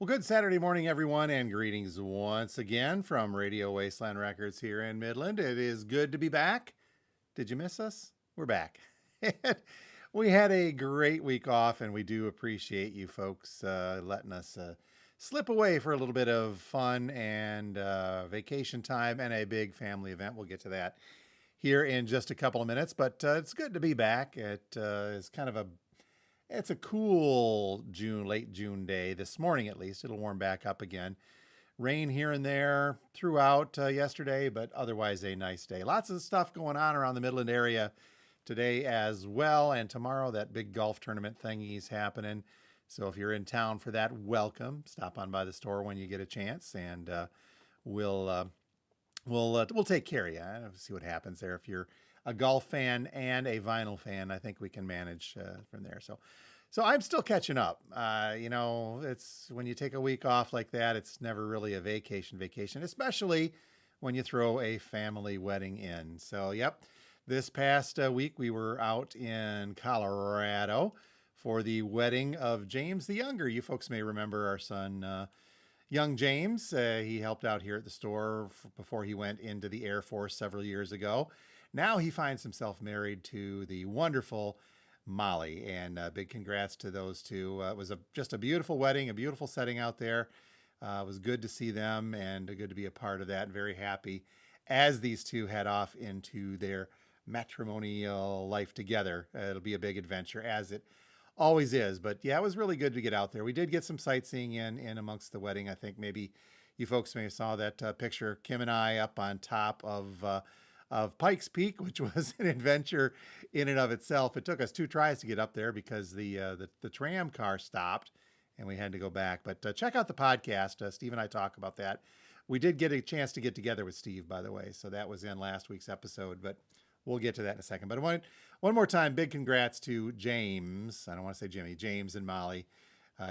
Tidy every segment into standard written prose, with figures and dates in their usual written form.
Well, good Saturday morning, everyone, and greetings once again from Radio Wasteland Records here in Midland. It is good to be back. Did you miss us? We're back. We had a great week off, and we do appreciate you folks letting us slip away for a little bit of fun and vacation time and a big family event. We'll get to that here in just a couple of minutes, but it's good to be back. It is kind of it's a cool late June day this morning, at least. It'll warm back up again. Rain here and there throughout yesterday, but otherwise a nice day. Lots of stuff going on around the Midland area today as well. And tomorrow, that big golf tournament thingy's happening. So if you're in town for that, welcome. Stop on by the store when you get a chance, and we'll take care of you. See what happens there. If you're a golf fan and a vinyl fan, I think we can manage from there. So I'm still catching up. It's when you take a week off like that, it's never really a vacation, especially when you throw a family wedding in. So, yep, this past week we were out in Colorado for the wedding of James the Younger. You folks may remember our son, young James. He helped out here at the store before he went into the Air Force several years ago. Now he finds himself married to the wonderful Molly, and big congrats to those two. It was just a beautiful wedding, a beautiful setting out there. It was good to see them and good to be a part of that. Very happy as these two head off into their matrimonial life together. It'll be a big adventure, as it always is. But yeah, it was really good to get out there. We did get some sightseeing in amongst the wedding. I think maybe you folks may have saw that picture, Kim and I up on top of Pikes Peak, which was an adventure in and of itself. It took us 2 tries to get up there because the tram car stopped and we had to go back. But check out the podcast. Steve and I talk about that. We did get a chance to get together with Steve, by the way. So that was in last week's episode, but we'll get to that in a second. But one more time, big congrats to James. I don't want to say Jimmy, James and Molly.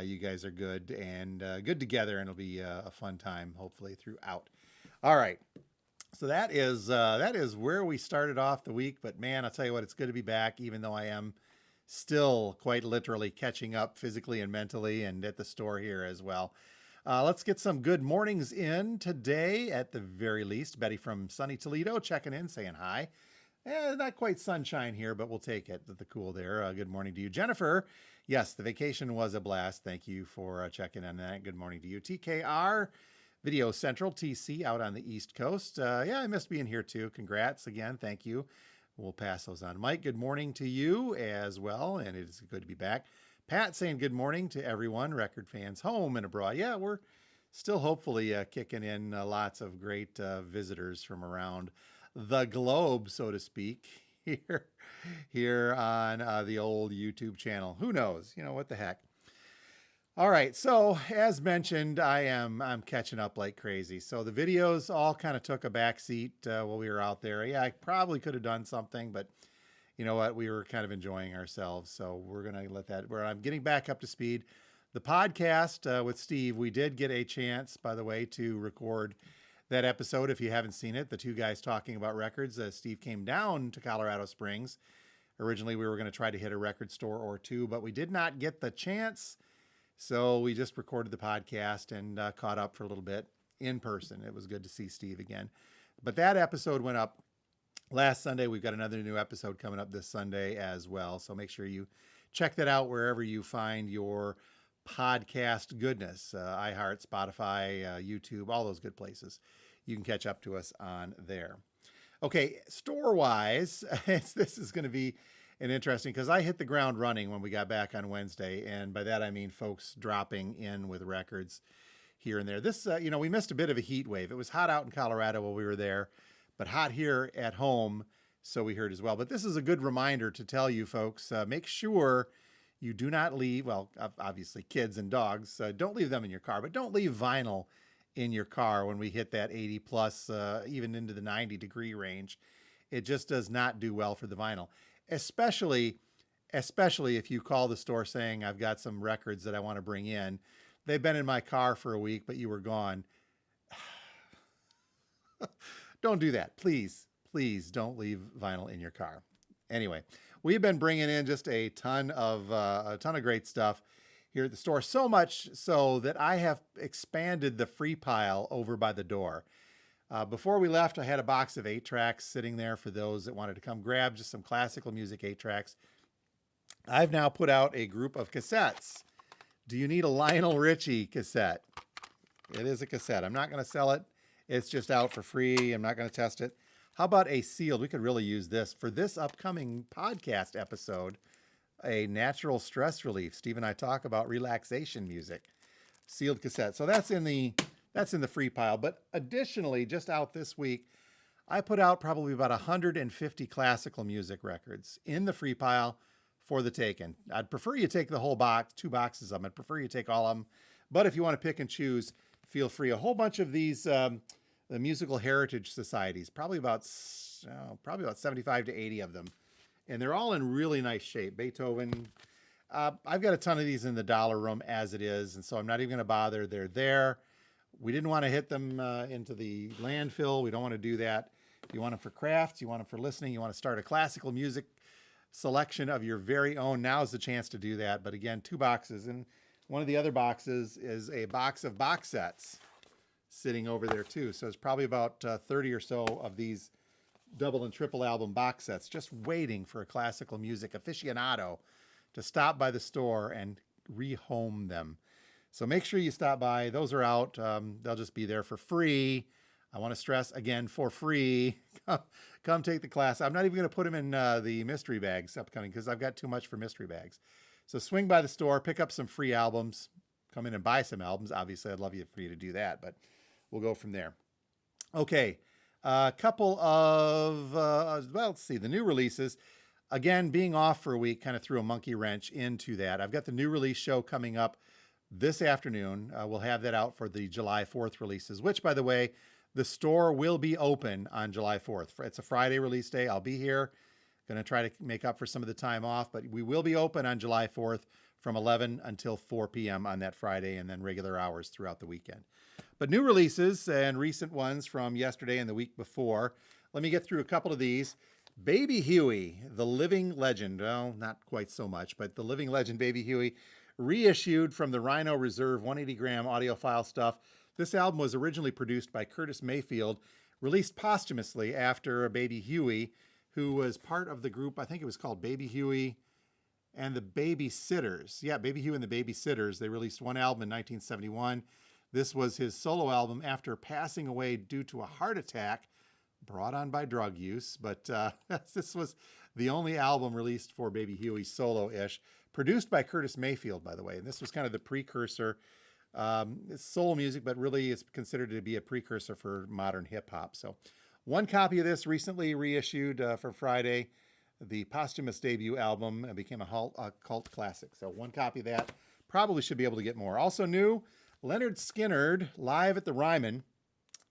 You guys are good and good together, and it'll be a fun time, hopefully, throughout. All right. So that is where we started off the week. But man, I'll tell you what, it's good to be back, even though I am still quite literally catching up physically and mentally, and at the store here as well. Let's get some good mornings in today, at the very least. Betty from sunny Toledo checking in, saying hi. Not quite sunshine here, but we'll take it. The cool there. Good morning to you. Jennifer, yes, the vacation was a blast. Thank you for checking in on that. Good morning to you. TKR, Video Central, TC, out on the East Coast. I missed being here too. Congrats again. Thank you. We'll pass those on. Mike, good morning to you as well, and it is good to be back. Pat saying good morning to everyone, record fans home and abroad. Yeah, we're still hopefully kicking in lots of great visitors from around the globe, so to speak, here on the old YouTube channel. Who knows? What the heck? All right, so as mentioned, I'm catching up like crazy. So the videos all kind of took a back seat while we were out there. Yeah, I probably could have done something, but you know what? We were kind of enjoying ourselves, so we're gonna let that. I'm getting back up to speed. The podcast with Steve, we did get a chance, by the way, to record that episode. If you haven't seen it, the two guys talking about records. Steve came down to Colorado Springs. Originally, we were going to try to hit a record store or two, but we did not get the chance. So we just recorded the podcast and caught up for a little bit in person. It was good to see Steve again. But that episode went up last Sunday. We've got another new episode coming up this Sunday as well. So make sure you check that out wherever you find your podcast goodness. iHeart, Spotify, YouTube, all those good places. You can catch up to us on there. Okay, store-wise, this is going to be an interesting, because I hit the ground running when we got back on Wednesday, and by that I mean folks dropping in with records here and there. This, we missed a bit of a heat wave. It was hot out in Colorado while we were there, but hot here at home, so we heard as well. But this is a good reminder to tell you folks, make sure you do not leave, well, obviously kids and dogs, don't leave them in your car, but don't leave vinyl in your car when we hit that 80 plus, even into the 90-degree range. It just does not do well for the vinyl. Especially if you call the store saying, I've got some records that I want to bring in. They've been in my car for a week, but you were gone. Don't do that. Please don't leave vinyl in your car. Anyway, we've been bringing in just a ton of great stuff here at the store, so much so that I have expanded the free pile over by the door. Before we left, I had a box of 8-tracks sitting there for those that wanted to come grab just some classical music 8-tracks. I've now put out a group of cassettes. Do you need a Lionel Richie cassette? It is a cassette. I'm not going to sell it. It's just out for free. I'm not going to test it. How about a sealed? We could really use this for this upcoming podcast episode, a natural stress relief. Steve and I talk about relaxation music, sealed cassette. So that's in the free pile. But additionally, just out this week, I put out probably about 150 classical music records in the free pile for the taking. I'd prefer you take the whole box, 2 boxes of them. I'd prefer you take all of them. But if you want to pick and choose, feel free. A whole bunch of these the musical heritage societies, probably about 75 to 80 of them. And they're all in really nice shape. Beethoven. I've got a ton of these in the dollar room as it is, and so I'm not even going to bother. They're there. We didn't want to hit them into the landfill. We don't want to do that. You want them for crafts. You want them for listening. You want to start a classical music selection of your very own. Now's the chance to do that. But again, 2 boxes. And one of the other boxes is a box of box sets sitting over there too. So it's probably about 30 or so of these double and triple album box sets just waiting for a classical music aficionado to stop by the store and rehome them. So make sure you stop by. Those are out. They'll just be there for free. I want to stress again, for free. Come take the class. I'm not even going to put them in the mystery bags upcoming because I've got too much for mystery bags. So swing by the store, pick up some free albums, come in and buy some albums. Obviously, I'd love for you to do that, but we'll go from there. Okay, a couple of, let's see, the new releases. Again, being off for a week kind of threw a monkey wrench into that. I've got the new release show coming up this afternoon. We'll have that out for the July 4th releases, which, by the way, the store will be open on July 4th. It's a Friday release day. I'll be here. Going to try to make up for some of the time off, but we will be open on July 4th from 11 until 4 p.m. on that Friday, and then regular hours throughout the weekend. But new releases and recent ones from yesterday and the week before. Let me get through a couple of these. Baby Huey, the living legend. Well, not quite so much, but the living legend Baby Huey, reissued from the Rhino Reserve 180-gram audiophile stuff. This album was originally produced by Curtis Mayfield, released posthumously after Baby Huey, who was part of the group, I think it was called Baby Huey and the Babysitters. Yeah, Baby Huey and the Babysitters. They released one album in 1971. This was his solo album after passing away due to a heart attack brought on by drug use. But this was the only album released for Baby Huey solo-ish, produced by Curtis Mayfield, by the way. And this was kind of the precursor. It's soul music, but really it's considered to be a precursor for modern hip-hop. So one copy of this recently reissued for Friday. The posthumous debut album became a cult classic. So one copy of that. Probably should be able to get more. Also new, Leonard Skinner, Live at the Ryman,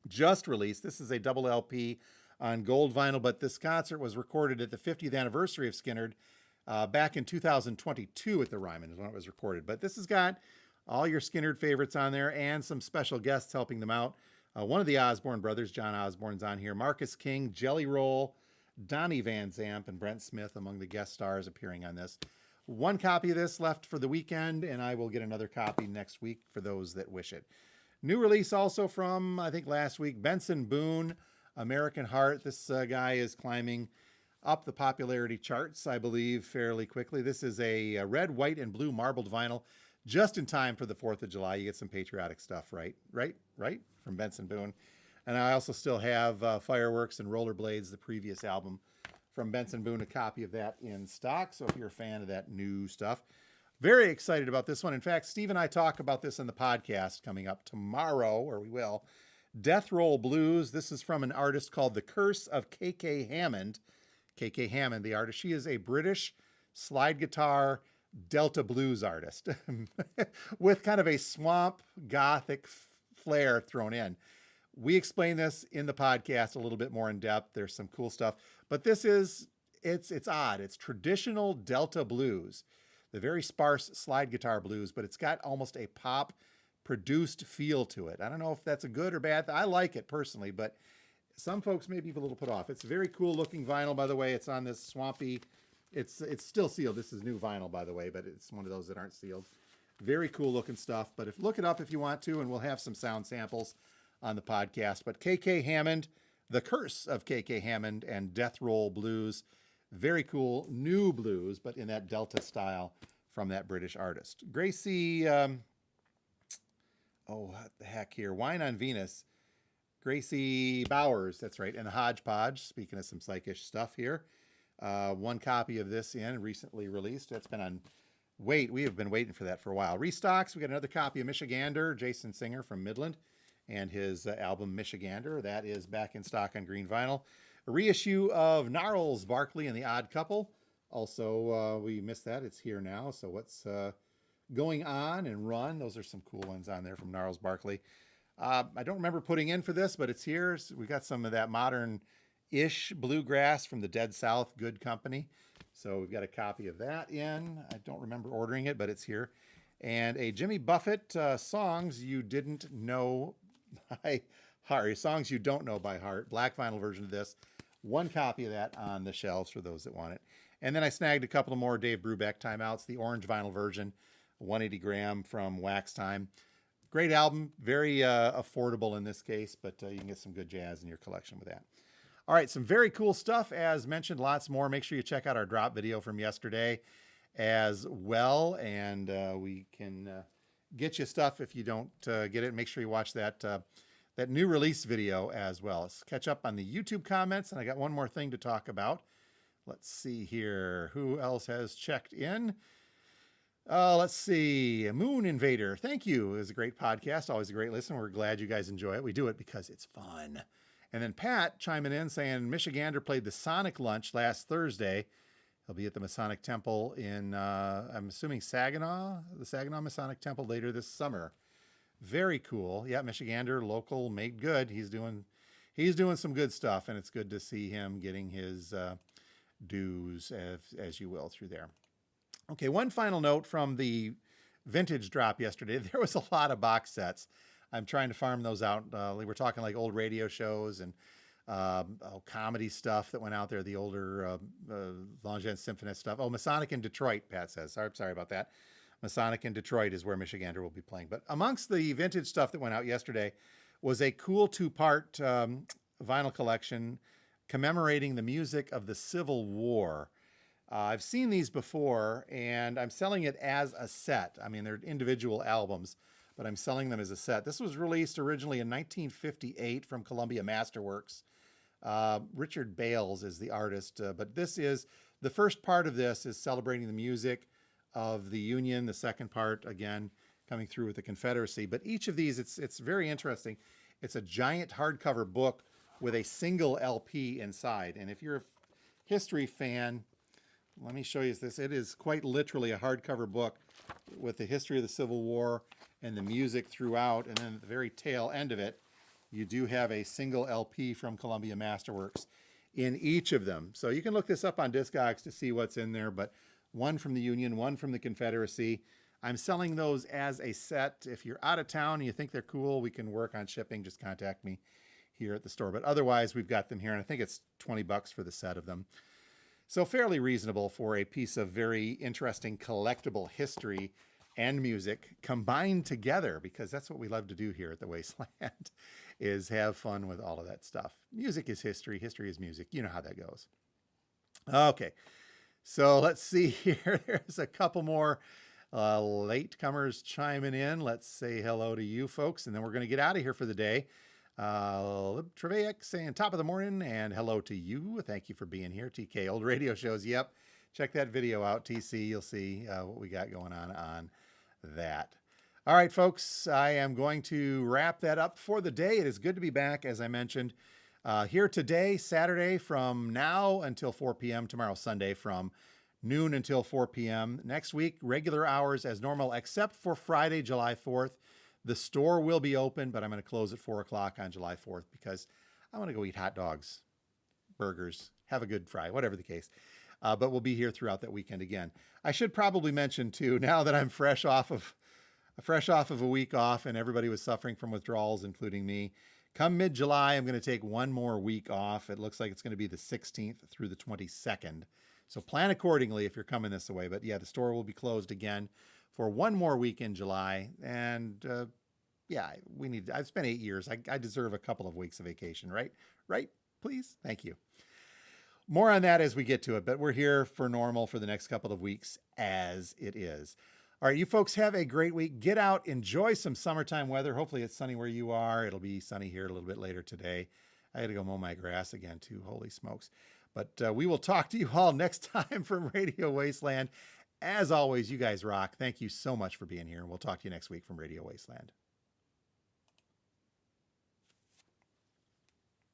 just released. This is a double LP on gold vinyl, but this concert was recorded at the 50th anniversary of Skinner back in 2022 at the Ryman is when it was recorded. But this has got all your Skinner favorites on there and some special guests helping them out. One of the Osborne brothers, John Osborne's on here. Marcus King, Jelly Roll, Donnie Van Zamp, and Brent Smith among the guest stars appearing on this. One copy of this left for the weekend, and I will get another copy next week for those that wish it. New release also from, I think, last week, Benson Boone, American Heart. This guy is climbing up the popularity charts, I believe, fairly quickly. This is a red, white, and blue marbled vinyl, just in time for the 4th of July. You get some patriotic stuff, right? From Benson Boone. And I also still have Fireworks and Rollerblades, the previous album from Benson Boone, a copy of that in stock. So if you're a fan of that new stuff, very excited about this one. In fact, Steve and I talk about this in the podcast coming up tomorrow, or we will. Death Roll Blues. This is from an artist called The Curse of K.K. Hammond. K.K. Hammond, the artist. She is a British slide guitar Delta blues artist with kind of a swamp gothic flair thrown in. We explain this in the podcast a little bit more in depth. There's some cool stuff, but this is, it's odd. It's traditional Delta blues, the very sparse slide guitar blues, but it's got almost a pop produced feel to it. I don't know if that's a good or bad. I like it personally, but some folks may be a little put off. It's a very cool looking vinyl, by the way. It's on this swampy, it's still sealed. This is new vinyl, by the way, but it's one of those that aren't sealed. Very cool looking stuff. But look it up if you want to, and we'll have some sound samples on the podcast. But KK Hammond, The Curse of KK Hammond and Death Roll Blues. Very cool new blues, but in that Delta style from that British artist. Gracie, what the heck here? Wine on Venus. Gracie Bowers, that's right. And the Hodgepodge, speaking of some psychish stuff here. One copy of this recently released. That's been on wait. We have been waiting for that for a while. Restocks, we got another copy of Michigander, Jason Singer from Midland, and his album Michigander. That is back in stock on green vinyl. A reissue of Gnarls Barkley and the Odd Couple. Also, we missed that. It's here now. So what's going on and Run? Those are some cool ones on there from Gnarls Barkley. I don't remember putting in for this, but it's here. So we got some of that modern-ish bluegrass from the Dead South Good Company. So we've got a copy of that in. I don't remember ordering it, but it's here. And a Jimmy Buffett Songs You Didn't Know by Heart. Songs You Don't Know by Heart. Black vinyl version of this. One copy of that on the shelves for those that want it. And then I snagged a couple of more Dave Brubeck timeouts. The orange vinyl version, 180 gram from Wax Time. Great album. Very affordable in this case, but you can get some good jazz in your collection with that. All right, some very cool stuff. As mentioned, lots more. Make sure you check out our drop video from yesterday as well. And we can get you stuff if you don't get it. Make sure you watch that that new release video as well. Let's catch up on the YouTube comments. And I got one more thing to talk about. Let's see here. Who else has checked in? Let's see. Moon Invader. Thank you. It was a great podcast. Always a great listen. We're glad you guys enjoy it. We do it because it's fun. And then Pat chiming in saying Michigander played the Sonic Lunch last Thursday. He'll be at the Masonic Temple in, I'm assuming Saginaw, the Saginaw Masonic Temple later this summer. Very cool. Yeah, Michigander, local, made good. He's doing some good stuff, and it's good to see him getting his dues, as you will, through there. Okay, one final note from the vintage drop yesterday. There was a lot of box sets. I'm trying to farm those out. We're talking like old radio shows and comedy stuff that went out there, the older Longines Symphonist stuff. Oh, Masonic in Detroit, Pat says. Sorry about that. Masonic in Detroit is where Michigander will be playing. But amongst the vintage stuff that went out yesterday was a cool two-part vinyl collection commemorating the music of the Civil War. I've seen these before, and I'm selling it as a set. I mean, they're individual albums, but I'm selling them as a set. This was released originally in 1958 from Columbia Masterworks. Richard Bales is the artist, but this is, the first part of this is celebrating the music of the Union. The second part, again, coming through with the Confederacy. But each of these, it's very interesting. It's a giant hardcover book with a single LP inside. And if you're a history fan, let me show you this. It is quite literally a hardcover book with the history of the Civil War and the music throughout. And then at the very tail end of it, you do have a single LP from Columbia Masterworks in each of them. So you can look this up on Discogs to see what's in there, but one from the Union, one from the Confederacy. I'm selling those as a set. If you're out of town and you think they're cool, we can work on shipping. Just contact me here at the store. But otherwise, we've got them here, and I think it's $20 for the set of them. So fairly reasonable for a piece of very interesting collectible history and music combined together, because that's what we love to do here at the Wasteland, is have fun with all of that stuff. Music is history. History is music. You know how that goes. Okay. So let's see here. There's a couple more latecomers chiming in. Let's say hello to you folks, and then we're going to get out of here for the day. Lib Treveic saying top of the morning, and hello to you. Thank you for being here. TK, old radio shows. Yep. Check that video out, TC. You'll see what we got going on that. All right, folks, I am going to wrap that up for the day. It is good to be back, as I mentioned. Here today, Saturday, from now until 4 p.m. Tomorrow, Sunday, from noon until 4 p.m. Next week, regular hours as normal, except for Friday, July 4th. The store will be open, but I'm going to close at 4 o'clock on July 4th because I want to go eat hot dogs, burgers, have a good fry, whatever the case. But we'll be here throughout that weekend again. I should probably mention, too, now that I'm fresh off of a week off and everybody was suffering from withdrawals, including me, come mid-July, I'm going to take one more week off. It looks like it's going to be the 16th through the 22nd. So plan accordingly if you're coming this way. But yeah, the store will be closed again for one more week in July. And yeah, I've spent 8 years. I deserve a couple of weeks of vacation, right? Right? Please? Thank you. More on that as we get to it, but we're here for normal for the next couple of weeks as it is. All right, you folks have a great week. Get out, enjoy some summertime weather. Hopefully it's sunny where you are. It'll be sunny here a little bit later today. I got to go mow my grass again too. Holy smokes. But we will talk to you all next time from Radio Wasteland. As always, you guys rock. Thank you so much for being here, and we'll talk to you next week from Radio Wasteland.